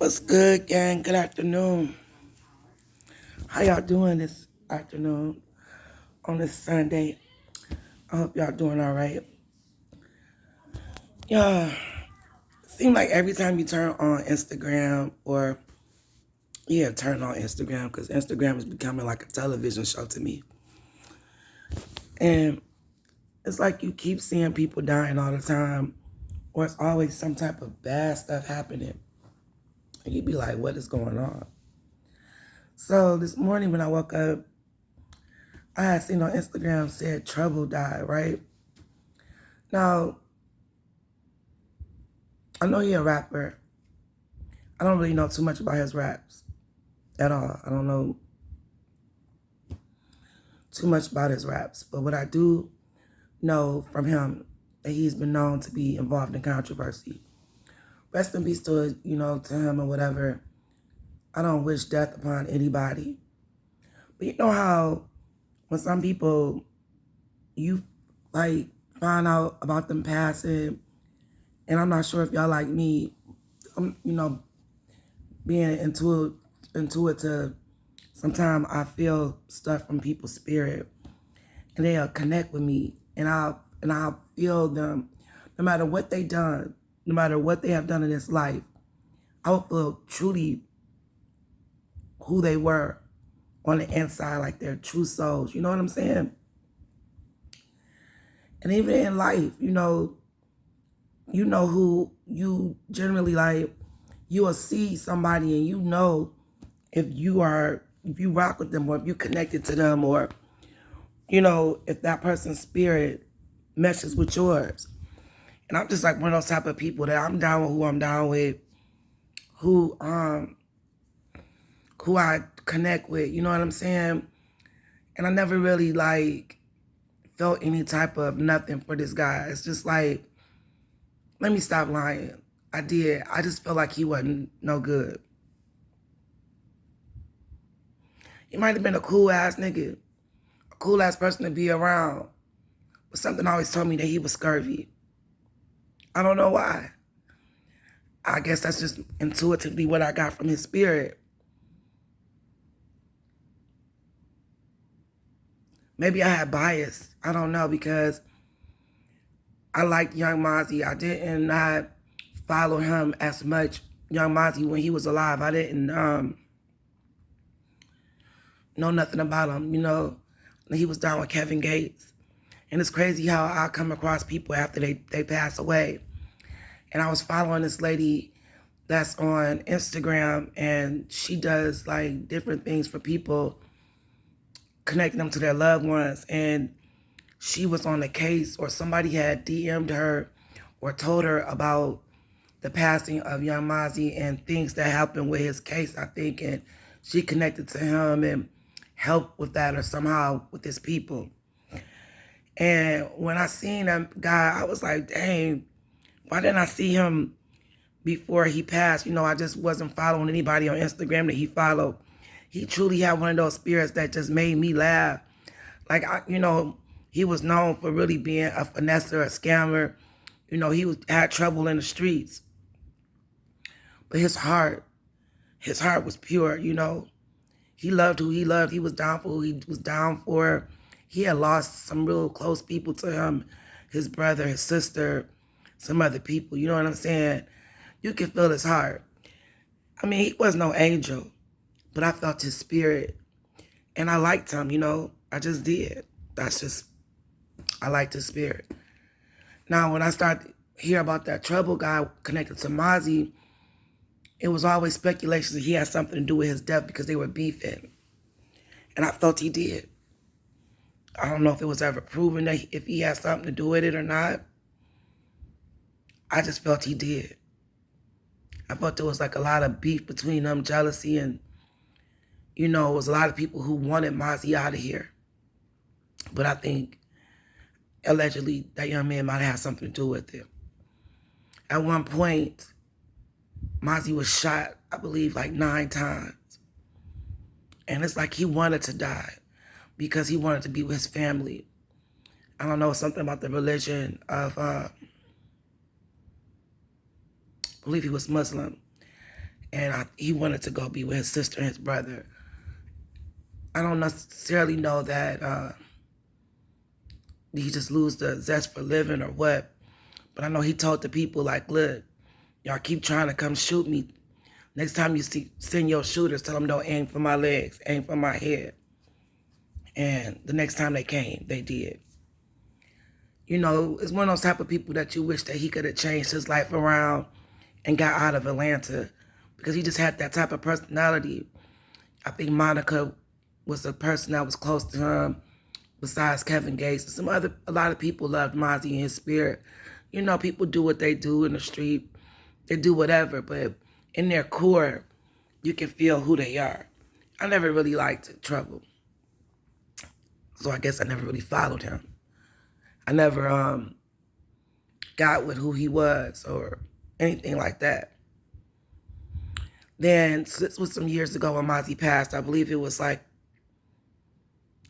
What's good, gang? Good afternoon. How y'all doing this afternoon on this Sunday? I hope y'all doing all right. Yeah, seem like every time you turn on Instagram or turn on Instagram because Instagram is becoming like a television show to me. And it's like you keep seeing people dying all the time, or it's always some type of bad stuff happening. And you be like, what is going on? So this morning when I woke up, I had seen on Instagram said Trouble died, right? Now, I know he a rapper. I don't really know too much about his raps at all. I don't know too much about his raps. But what I do know from him, that he's been known to be involved in controversy. Rest in peace to, to him or whatever. I don't wish death upon anybody. But you know how when some people, you like find out about them passing, and I'm not sure if y'all like me, being intuitive, sometimes I feel stuff from people's spirit, and they'll connect with me, and I'll feel them, no matter what they done, no matter what they have done in this life. I will feel truly who they were on the inside, like their true souls. You know what I'm saying? And even in life, who you generally like. You will see somebody, and if you rock with them, or if you connected to them, or if that person's spirit meshes with yours. And I'm just like one of those type of people that I'm down with who I'm down with, who I connect with, you know what I'm saying? And I never really like felt any type of nothing for this guy. It's just like, let me stop lying. I did. I just felt like he wasn't no good. He might have been a cool ass nigga, a cool ass person to be around. But something always told me that he was scurvy. I don't know why. I guess that's just intuitively what I got from his spirit. Maybe I had bias. I don't know, because I liked Young Mozzy. I did not follow him as much, Young Mozzy, when he was alive. I didn't know nothing about him, He was down with Kevin Gates. And it's crazy how I come across people after they pass away. And I was following this lady that's on Instagram, and she does like different things for people, connecting them to their loved ones. And she was on a case, or somebody had DM'd her or told her about the passing of Young Mozzy and things that happened with his case, I think. And she connected to him and helped with that, or somehow with his people. And when I seen that guy, I was like, dang, why didn't I see him before he passed? I just wasn't following anybody on Instagram that he followed. He truly had one of those spirits that just made me laugh. Like, he was known for really being a finesser, a scammer. Had trouble in the streets. But his heart was pure, He loved who he loved. He was down for who he was down for. He had lost some real close people to him, his brother, his sister, some other people. You know what I'm saying? You can feel his heart. I mean, he was no angel, but I felt his spirit. And I liked him, I just did. I liked his spirit. Now, when I started to hear about that Trouble guy connected to Mozzy, it was always speculation that he had something to do with his death because they were beefing. And I felt he did. I don't know if it was ever proven that if he had something to do with it or not. I just felt he did. I felt there was like a lot of beef between them, jealousy, and, it was a lot of people who wanted Mozzy out of here. But I think, allegedly, that young man might have had something to do with it. At one point, Mozzy was shot, I believe, like 9 times. And it's like he wanted to die because he wanted to be with his family. I don't know, something about the religion of, I believe he was Muslim. and he wanted to go be with his sister and his brother. I don't necessarily know that he just lose the zest for living or what, but I know he told the people, like, look, y'all keep trying to come shoot me. Next time you send your shooters, tell them don't aim for my legs, aim for my head. And the next time they came, they did. You know, it's one of those type of people that you wish that he could have changed his life around and got out of Atlanta, because he just had that type of personality. I think Monica was a person that was close to him, besides Kevin Gates. And a lot of people loved Mozzy in his spirit. You know, people do what they do in the street. They do whatever, but in their core, you can feel who they are. I never really liked Trouble, so I guess I never really followed him. I never got with who he was or anything like that. Then, this was some years ago when Mozzy passed. I believe it was like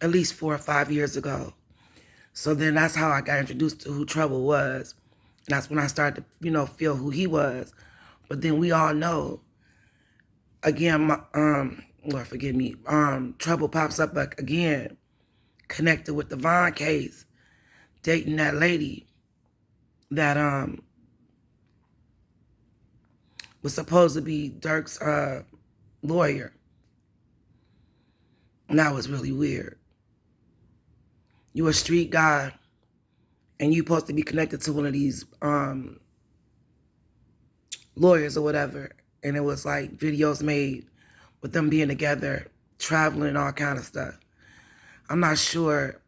at least 4 or 5 years ago. So then that's how I got introduced to who Trouble was. And that's when I started to, feel who he was. But then we all know, again, Lord forgive me, Trouble pops up again, connected with the Vaughn case, dating that lady that was supposed to be Dirk's lawyer. And that was really weird. You a street guy, and you supposed to be connected to one of these lawyers or whatever, and it was like videos made with them being together, traveling and all kind of stuff. I'm not sure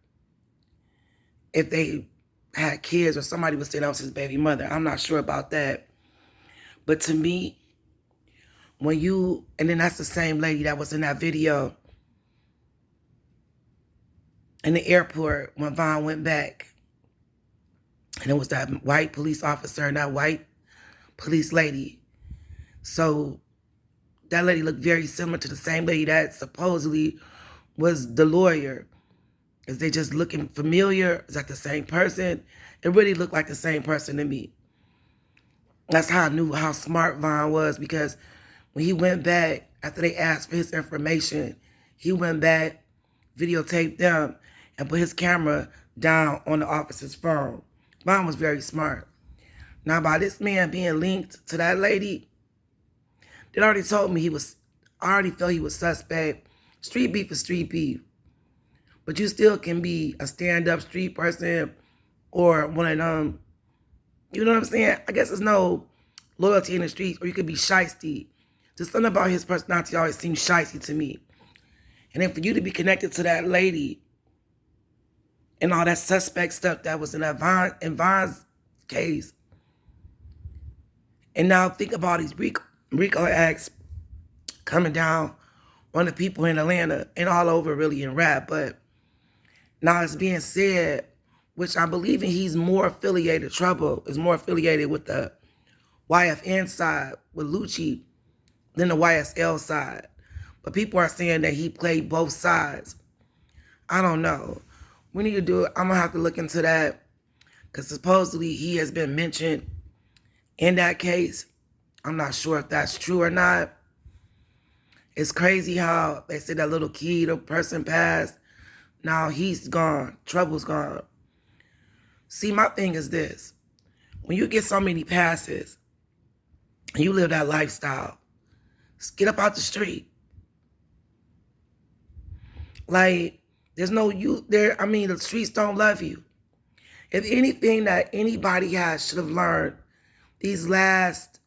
if they had kids or somebody was saying that was his baby mother. I'm not sure about that. But to me, and then that's the same lady that was in that video in the airport when Vaughn went back. And it was that white police officer and that white police lady. So that lady looked very similar to the same lady that supposedly was the lawyer. Is they just looking familiar? Is that the same person? It really looked like the same person to me. That's how I knew how smart Vaughn was, because when he went back, after they asked for his information, he went back, videotaped them, and put his camera down on the officer's phone. Vaughn was very smart. Now, by this man being linked to that lady, they already told me I already felt he was suspect. Street beef is street beef. But you still can be a stand-up street person or one of them, you know what I'm saying? I guess there's no loyalty in the streets, or you could be shiesty. Just something about his personality always seems shiesty to me. And then for you to be connected to that lady and all that suspect stuff that was in Vaughn's case. And now think about these RICO acts coming down on the people in Atlanta and all over really in rap. But now it's being said, which I believe in, he's more affiliated, Trouble is more affiliated with the YFN side, with Lucci, than the YSL side. But people are saying that he played both sides. I don't know. We need to do it. I'm going to have to look into that, because supposedly he has been mentioned in that case. I'm not sure if that's true or not. It's crazy how they said that little kid, the person passed. Now he's gone. Trouble's gone. See, my thing is this. When you get so many passes and you live that lifestyle, just get up out the street. Like, there's no you there. I mean, the streets don't love you. If anything that anybody should have learned these last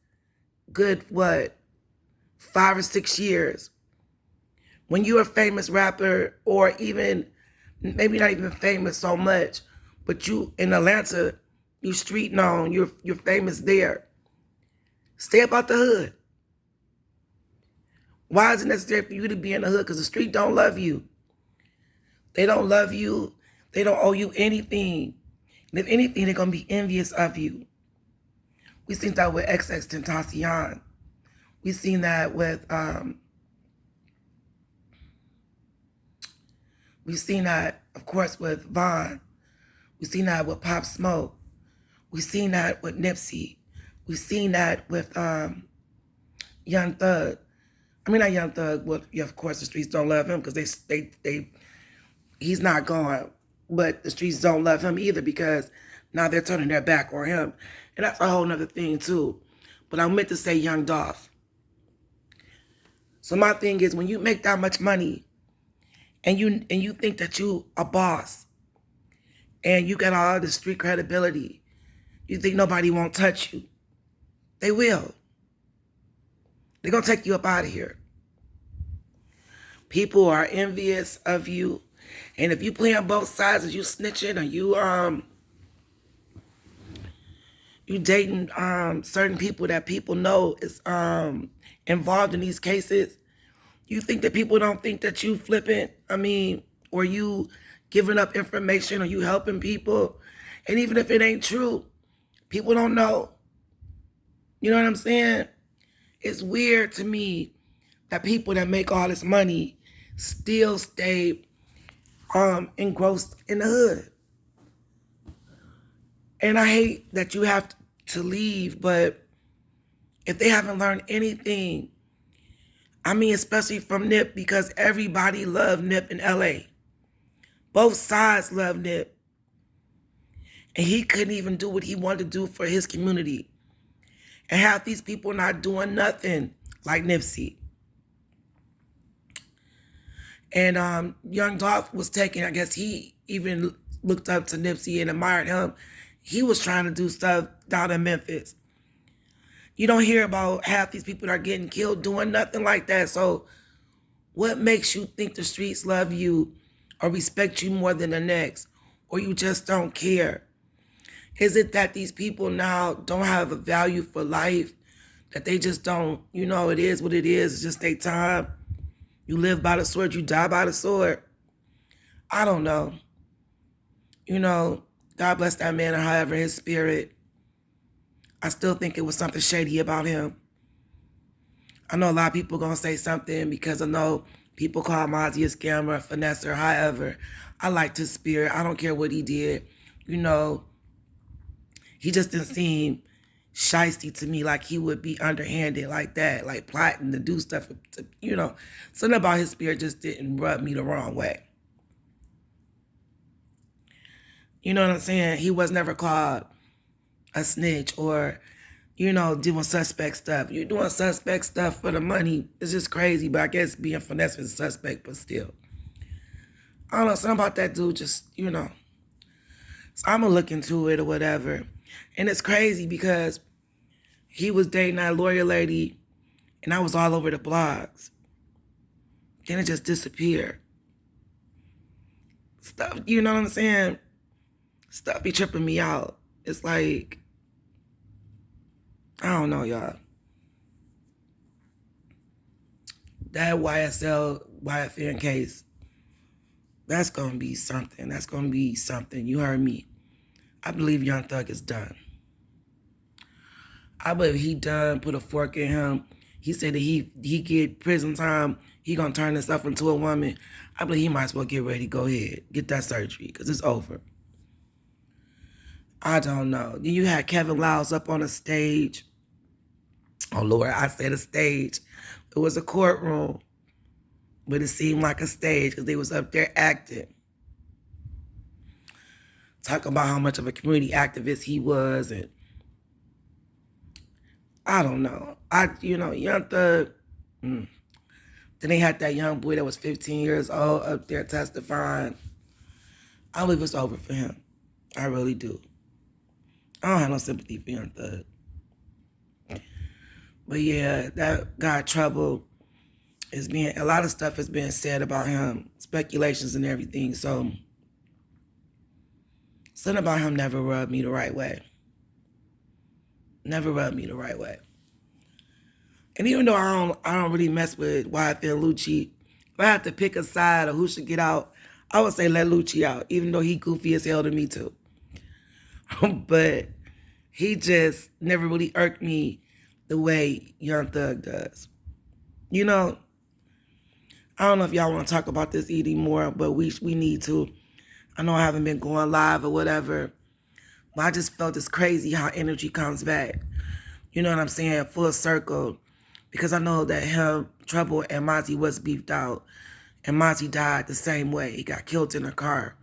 good, 5 or 6 years, when you're a famous rapper, or even maybe not even famous so much, but you in Atlanta, you street known, you're famous there. Stay about the hood. Why is it necessary for you to be in the hood? Because the street don't love you. They don't love you. They don't owe you anything. And if anything, they're going to be envious of you. We seen that with XXXTentacion. We seen that with we've seen that, of course, with Vaughn. We've seen that with Pop Smoke. We've seen that with Nipsey. We've seen that with Young Thug. I mean, not Young Thug. Well, yeah, of course, the streets don't love him because he's not gone. But the streets don't love him either because now they're turning their back on him. And that's a whole nother thing, too. But I meant to say Young Dolph. So my thing is, when you make that much money and you think that you a boss and you got all the street credibility, you think nobody won't touch you. They will. They're going to take you up out of here. People are envious of you. And if you play on both sides, and you snitching or you dating certain people that people know is involved in these cases, you think that people don't think that you flipping, or you giving up information or you helping people. And even if it ain't true, people don't know. You know what I'm saying? It's weird to me that people that make all this money still stay engrossed in the hood. And I hate that you have to leave, but if they haven't learned anything, especially from Nip, because everybody loved Nip in LA. Both sides loved Nip. And he couldn't even do what he wanted to do for his community. And half these people not doing nothing like Nipsey. And Young Dolph was taking, I guess he even looked up to Nipsey and admired him. He was trying to do stuff down in Memphis. You don't hear about half these people that are getting killed doing nothing like that. So what makes you think the streets love you or respect you more than the next? Or you just don't care? Is it that these people now don't have a value for life? That they just don't, it is what it is. It's just their time. You live by the sword, you die by the sword. I don't know. God bless that man, or however his spirit. I still think it was something shady about him. I know a lot of people going to say something because I know people call Mozzy a scammer, a finesser, however. I liked his spirit. I don't care what he did. He just didn't seem shiesty to me, like he would be underhanded like that, like plotting to do stuff, Something about his spirit just didn't rub me the wrong way. You know what I'm saying? He was never called a snitch or, doing suspect stuff. You're doing suspect stuff for the money. It's just crazy, but I guess being finesse is suspect, but still. I don't know, something about that dude just, So I'm going to look into it or whatever. And it's crazy because he was dating that lawyer lady and I was all over the blogs. Then it just disappeared. Stuff, you know what I'm saying? Stuff be tripping me out. It's like, I don't know, y'all. That YFN case, that's going to be something. That's going to be something. You heard me. I believe Young Thug is done. I believe he done, put a fork in him. He said that he get prison time. He going to turn himself into a woman. I believe he might as well get ready. Go ahead. Get that surgery because it's over. I don't know. Then you had Kevin Lyles up on a stage. Oh, Lord, I said a stage. It was a courtroom, but it seemed like a stage because they was up there acting. Talking about how much of a community activist he was, and I don't know. Young Thug. Then they had that young boy that was 15 years old up there testifying. I believe it's over for him. I really do. I don't have no sympathy for Young Thug. But yeah, that got trouble. A lot of stuff has been said about him, speculations and everything. So something about him never rubbed me the right way. Never rubbed me the right way. And even though I don't really mess with YFN Lucci, if I have to pick a side of who should get out, I would say let Lucci out, even though he goofy as hell to me too. But he just never really irked me the way Young Thug does. I don't know if y'all want to talk about this anymore, but we need to. I know I haven't been going live or whatever, but I just felt it's crazy how energy comes back. You know what I'm saying? Full circle. because I know that him, Trouble, and Mozzy was beefed out. And Mozzy died the same way. He got killed in a car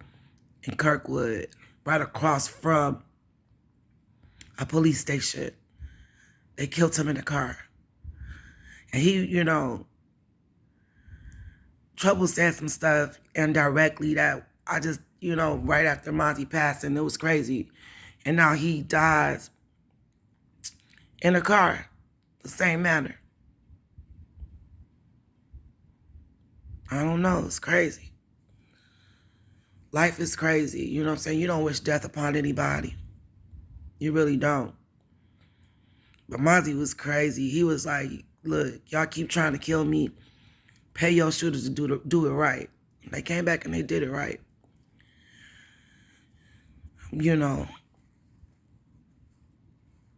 in Kirkwood, right across from a police station. They killed him in the car. And he, Trouble said some stuff indirectly that I just, right after Mozzy passed, and it was crazy. And now he dies in a car, the same manner. I don't know, it's crazy. Life is crazy, you know what I'm saying? You don't wish death upon anybody. You really don't. But Mozzy was crazy. He was like, look, y'all keep trying to kill me. Pay your shooters to do it right. They came back and they did it right.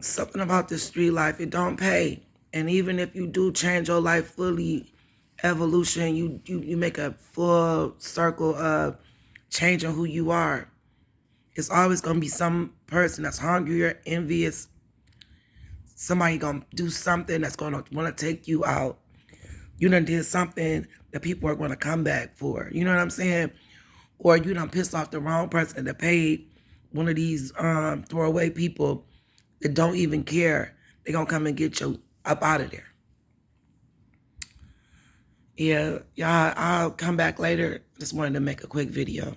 Something about this street life, it don't pay. And even if you do change your life fully, evolution, you make a full circle of changing who you are. It's always going to be some person that's hungry or envious. Somebody going to do something that's going to want to take you out. You done did something that people are going to come back for. You know what I'm saying? Or you done pissed off the wrong person that paid one of these throwaway people that don't even care. They're going to come and get you up out of there. Yeah, y'all, I'll come back later. Just wanted to make a quick video.